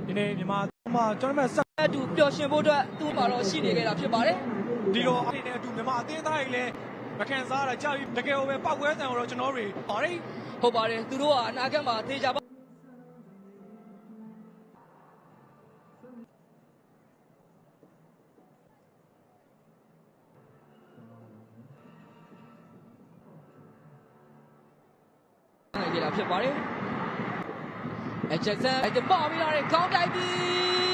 ဒီနေ့မြန်မာမှာကျွန်တော်တို့ဆက် အတူပျော်ရွှင်ဖို့အတွက်သူ့မှာတော့ရှိနေခဲ့တာဖြစ်ပါတယ် ဒီလိုအနေနဲ့အတူမြန်မာအသင်းသားတွေလည်းမခံစားရတာကြာပြီတကယ်ပဲပောက်ကွဲဆန်တော့ကျွန်တော်တို့ပါတယ် ဟုတ်ပါတယ်သူတို့ကအနာဂတ်မှာသေချာပါနိုင်ကြတာဖြစ်ပါတယ်ဂျက်ဆန်အဲ့ဒီပေါ်ပြီးလာတဲ့ခေါင်းတိုက်ပြီး